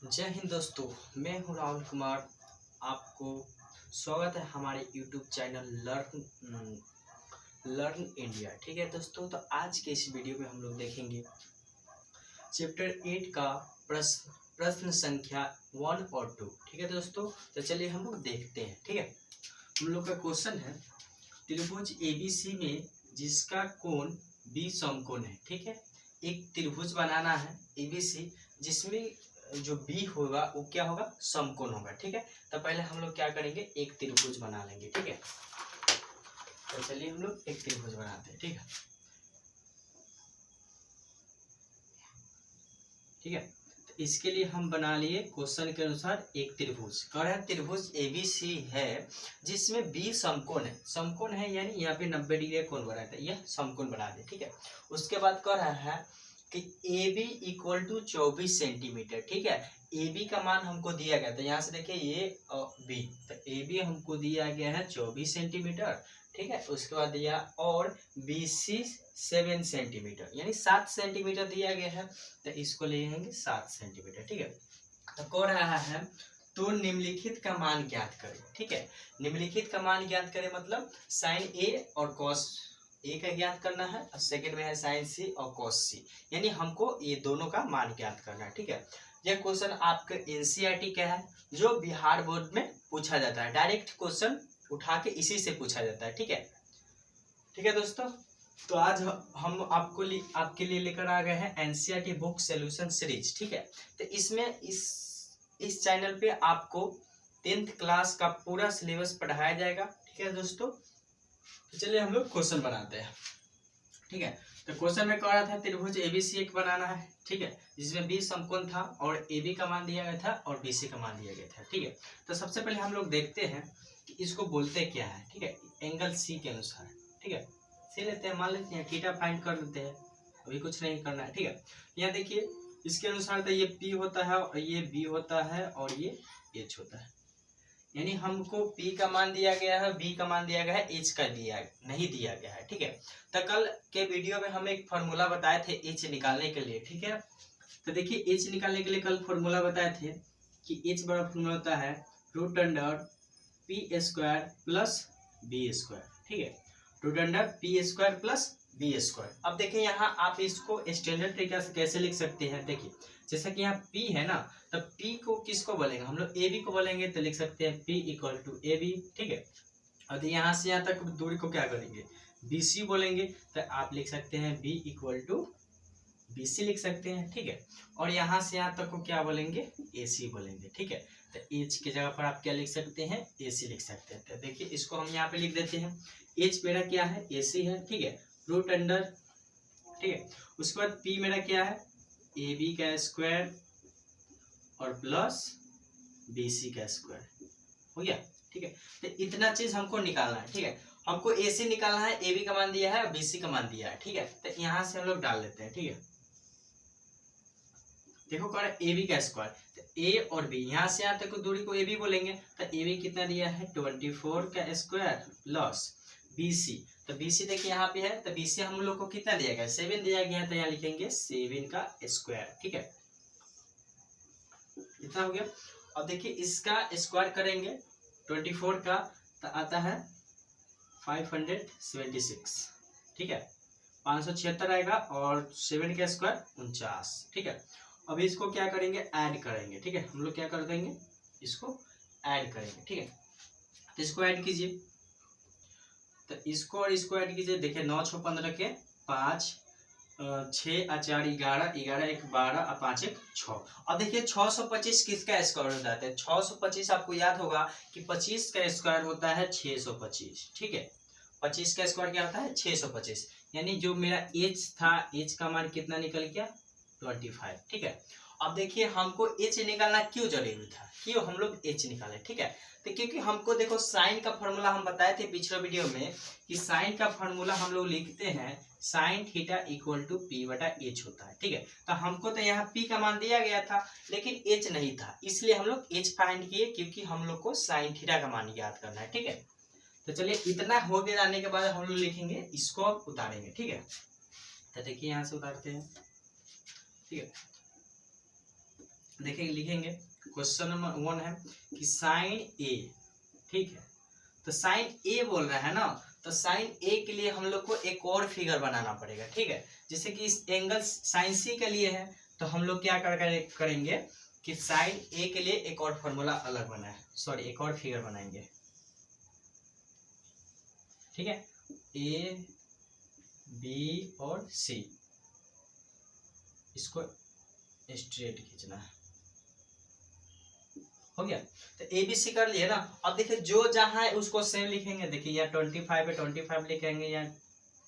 जय हिंद दोस्तों, मैं हूं राहुल कुमार। आपको स्वागत है हमारे YouTube चैनल लर्न इंडिया। ठीक है दोस्तों, तो आज के इस वीडियो में हम लोग देखेंगे चैप्टर 8 का प्रश्न संख्या 1 और 2। ठीक है दोस्तों, तो चलिए हम लोग देखते हैं। ठीक है, हम लोग का क्वेश्चन है त्रिभुज ABC में जिसका कोण B समकोण है। ठीक है, एक त्रिभुज बनाना है ABC जिसमें जो B होगा वो क्या होगा, समकोण होगा। ठीक है, तो पहले हम लोग क्या करेंगे, एक त्रिभुज बना लेंगे। ठीक है, तो चलिए हम लोग एक त्रिभुज बनाते हैं। ठीक है, ठीक है, तो इसके लिए हम बना लिए क्वेश्चन के अनुसार एक त्रिभुज। कह रहा है त्रिभुज ABC है जिसमें B समकोण है। समकोण है यानी यहाँ पे 90 डिग्री कोण बना है, यह समकोण बना दे। ठीक है, उसके बाद कह रहा है कि AB इक्वल टू 24 सेंटीमीटर। ठीक है, AB का मान हमको दिया गया था, यहाँ से देखिए ये B, तो AB हमको दिया गया है 24 सेंटीमीटर। ठीक है, उसके बाद दिया और BC 7 सेंटीमीटर यानी 7 सेंटीमीटर दिया गया है, तो इसको ले लेंगे 7 सेंटीमीटर। ठीक है, तो कह रहा है तो निम्नलिखित का मान ज्ञात करें। ठीक है, निम्नलिखित का मान ज्ञात करें मतलब साइन A और कॉस A का ज्ञात करना है, और सेकंड में है साइन C और कॉस C, यानी हमको ये दोनों का मान ज्ञात करना है। ठीक है, यह क्वेश्चन आपका NCERT का है, जो बिहार बोर्ड में पूछा जाता है। डायरेक्ट क्वेश्चन उठा के इसी से पूछा जाता है। ठीक है, ठीक है दोस्तों, तो आज हम आपके लिए लेकर आ गए हैं NCERT बुक सॉल्यूशन सीरीज। ठीक है, तो इसमें इस चैनल पे आपको 10th क्लास का पूरा सिलेबस पढ़ाया जाएगा। ठीक है दोस्तों, तो चलिए हम लोग क्वेश्चन बनाते हैं। ठीक है, तो क्वेश्चन में कह रहा था त्रिभुज ABC एक बनाना है। ठीक है, जिसमें B समकोण था और AB का मान दिया गया था और BC का मान दिया गया था। ठीक है, तो सबसे पहले हम लोग देखते हैं कि इसको बोलते क्या है। ठीक है, एंगल C के अनुसार। ठीक है, C लेते हैं, मान लेते हैं थीटा फाइंड कर लेते हैं, अभी कुछ नहीं करना है। ठीक है, यहाँ देखिए इसके अनुसार तो ये P होता है और ये B होता है और ये H होता है, यानी हमको P का मान दिया गया है, B का मान दिया गया है, H का नहीं दिया गया है। ठीक है, तो कल के वीडियो में हम एक फार्मूला बताए थे H निकालने के लिए। ठीक है, तो देखिए H निकालने के लिए कल फार्मूला बताए थे कि H बड़ा फार्मूला होता है √P² प्लस B²। ठीक है, √P² प्लस B²। अब देखिए यहाँ आप इसको स्टैंडर्ड तरीका से कैसे लिख सकते हैं। देखिए जैसा कि यहाँ P है ना, तब P को किसको बोलेंगे, हम लोग AB को बोलेंगे, तो लिख सकते हैं P इक्वल टू AB। ठीक है, और यहाँ से यहाँ तक दूरी को क्या करेंगे, BC बोलेंगे, तो आप लिख सकते हैं B इक्वल टू BC लिख सकते हैं। ठीक है, और यहाँ से यहाँ तक को क्या बोलेंगे, AC बोलेंगे। ठीक है, तो H की जगह पर आप क्या लिख सकते हैं, AC लिख सकते हैं। तो देखिए इसको हम यहाँ पे लिख देते हैं, H मेरा क्या है, AC है। ठीक है, रूट अंडर, ठीक है, उसके बाद P मेरा क्या है, AB का स्क्वायर और प्लस BC का स्क्वायर हो गया। ठीक है, तो इतना चीज हमको निकालना है। ठीक है, हमको AC निकालना है, AB का मान दिया है और BC का मान दिया है। ठीक है, तो यहाँ से हम लोग डाल लेते हैं। ठीक है, देखो कह रहा है AB का स्क्वायर, तो A और B, यहाँ से यहाँ तक दूरी को AB बोलेंगे, तो AB कितना दिया है 24 का स्क्वायर प्लस BC, तो BC देखिए यहाँ पे है, तो BC हम लोग को कितना दिया गया, 7 दिया गया है, तो यहाँ लिखेंगे 7 का स्क्वायर। ठीक है, इतना हो गया। अब देखिए इसका स्क्वायर करेंगे 24 का, तो आता है 576। ठीक है, 576 आएगा और 7 का स्क्वायर 49। ठीक है, अभी इसको क्या करेंगे, ऐड करेंगे। ठीक है, हम लोग क्या कर देंगे, इसको ऐड करेंगे। ठीक है, तो इसको ऐड कीजिए, तो इसको और इसको ऐड कीजिए। देखिए 9 6 15 के 5 6 और 4 11, 11 1 12 और 5 1 6। अब देखिए 625 किसका स्क्वायर हो जाता है, 625 आपको याद होगा कि 25 का स्क्वायर होता है 625। ठीक है, 25 का स्क्वायर क्या होता है 625, यानी जो मेरा H था, H का मान कितना निकल गया 25। ठीक है, अब देखिए हमको H निकालना क्यों जरूरी था, क्यों हम लोग H निकाले। ठीक है, तो क्योंकि हमको देखो साइन का फॉर्मूला हम बताए थे पिछले वीडियो में कि साइन का फॉर्मूला हम लोग लिखते हैं sine theta equal to P/H होता है। ठीक है, तो हमको तो यहाँ P का मान दिया गया था लेकिन H नहीं था, इसलिए हम लोग H फाइंड किए, क्योंकि हम लोग को साइन थीटा का मान याद करना है। ठीक है, तो चलिए इतना हो गए जाने के बाद हम लोग लिखेंगे, इसको उतारेंगे। ठीक है, तो देखिए यहाँ से उतारते हैं। ठीक है, देखिए लिखेंगे क्वेश्चन नंबर 1 है कि साइन ए, ठीक है, तो साइन ए बोल रहा है ना, तो साइन ए के लिए हम लोग को एक और फिगर बनाना पड़ेगा, ठीक है। जैसे कि इस एंगल साइन सी के लिए है, तो हम लोग क्या करेंगे कि साइन ए के लिए एक और फॉर्मूला अलग बनाए, सॉरी एक और फिगर बनाएंगे, ठीक है। ए बी और सी, इसको स्ट्रेट खींचना है, हो गया। तो ए बी सी कर लिए ना। अब देखिए जो जहां है उसको सेम लिखेंगे। देखिए या 25 है 25 लिखेंगे, या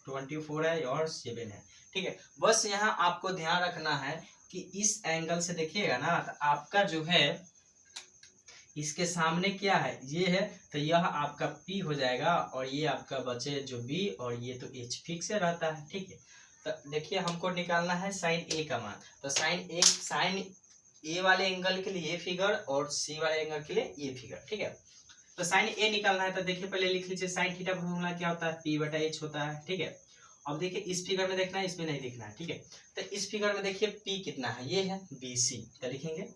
24 है और 7 है, ठीक है। बस यहाँ आपको ध्यान रखना है कि इस एंगल से देखिएगा ना, तो आपका जो है इसके सामने क्या है, ये है, तो यह आपका P हो जाएगा और ये आपका बचे जो B, और ये तो H फिक्स से रहता है, ठीक है। तो देखिए हमको निकालना है साइन ए का मान। तो साइन ए वाले एंगल के लिए ये फिगर और सी वाले एंगल के लिए ये फिगर, ठीक है। तो साइन ए निकालना है, तो देखिए पहले लिख लीजिए साइन थीटा का फॉर्मूला क्या होता है, P/H होता है, ठीक है। अब देखिए इस फिगर में देखना है, इसमें नहीं देखना है, ठीक है। तो इस फिगर में देखिए P कितना है, ये है BC, तो लिखेंगे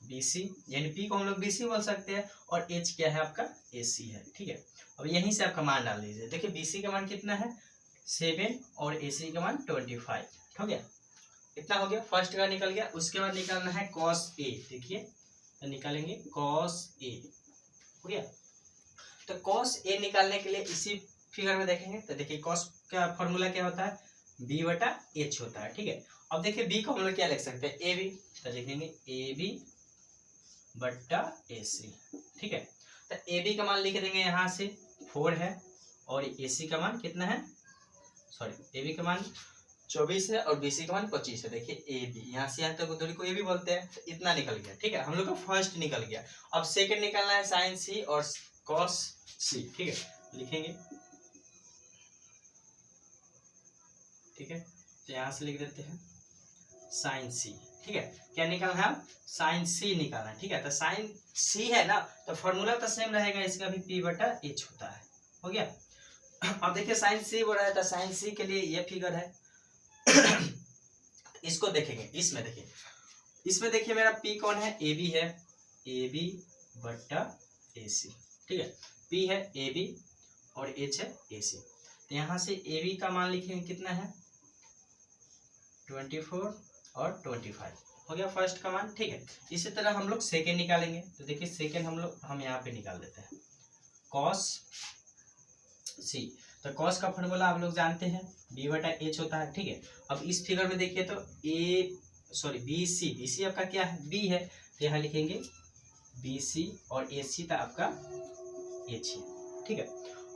BC, यानी P को हम लोग BC बोल सकते हैं, और H क्या है आपका AC है, ठीक है। अब यहीं से आपका मान डाल दीजिए। देखिए BC का मान कितना है 7 और AC का मान 25, हो गया। इतना हो गया, फर्स्ट का निकल गया। उसके बाद निकालना है cos A, देखिए तो निकालेंगे cos A, हो गया। तो cos A निकालने के लिए इसी फिगर में देखेंगे, तो देखिए cos का फॉर्मूला क्या होता है, B/H होता है, ठीक है। अब देखिए B को हम लोग क्या लिख सकते हैं, AB, तो लिखेंगे AB/AC, ठीक है। तो AB का मान लिख देंगे यहाँ से 4 है, और AC का मान कितना है, सॉरी AB का मान 24 है और BC का मान 25 है। देखिए AB, यहाँ से यहाँ तक दूरी को AB बोलते हैं, तो इतना निकल गया, ठीक है। हम लोग का फर्स्ट निकल गया। अब सेकंड निकालना है साइन C और cos C, ठीक है, लिखेंगे, ठीक है। तो यहाँ से लिख देते हैं साइन C, ठीक है। क्या निकालना है, साइन C निकालना है, ठीक है। तो साइन C है ना, तो फॉर्मूला तो सेम रहेगा, इसका भी P/H होता है, हो गया। अब देखिए साइन C बोल रहा है, तो साइन C के लिए ये फिगर है। इसको देखेंगे, इसमें देखिए मेरा P कौन है, AB है, AB/AC, ठीक है। P है AB और H है AC। तो यहाँ से AB का मान लिखेंगे कितना है 24 और 25, हो गया फर्स्ट का मान, ठीक है। इसी तरह हम लोग सेकेंड निकालेंगे। तो देखिए सेकेंड हम यहाँ पे निकाल देते हैं cos C। तो cos का फॉर्मूला आप लोग जानते हैं B/H होता है, ठीक है। अब इस फिगर में देखिए तो BC आपका क्या है, B है, तो यहाँ लिखेंगे BC और AC था आपका H है, ठीक है।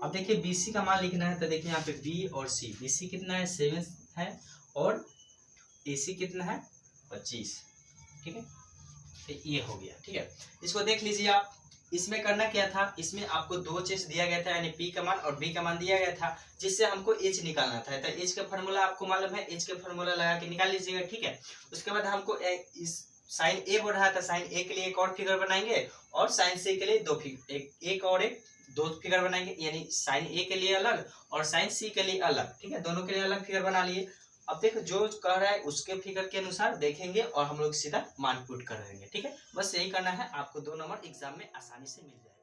अब देखिए BC का मान लिखना है, तो देखिए यहाँ पे B और C, BC कितना है 7 है और AC कितना है 25, ठीक है। तो ये हो गया, ठीक है। इसको देख लीजिए आप। इसमें करना क्या था, इसमें आपको दो चीज दिया गया था, यानी P का मान और B का मान दिया गया था, जिससे हमको H निकालना था। तो H का फॉर्मूला आपको मालूम है, H का फॉर्मूला लगा के निकाल लीजिएगा, ठीक है। उसके बाद हमको इस साइन A बोल रहा था, साइन A के लिए एक और फिगर बनाएंगे, और साइन C के लिए दो फिगर बनाएंगे, यानी साइन A के लिए अलग और साइन C के लिए अलग, ठीक है। दोनों के लिए अलग फिगर बना लिए। अब देखो जो कह रहा है उसके फिगर के अनुसार देखेंगे और हम लोग सीधा मान पुट कर देंगे, ठीक है। बस यही करना है, आपको 2 नंबर एग्जाम में आसानी से मिल जाएगा।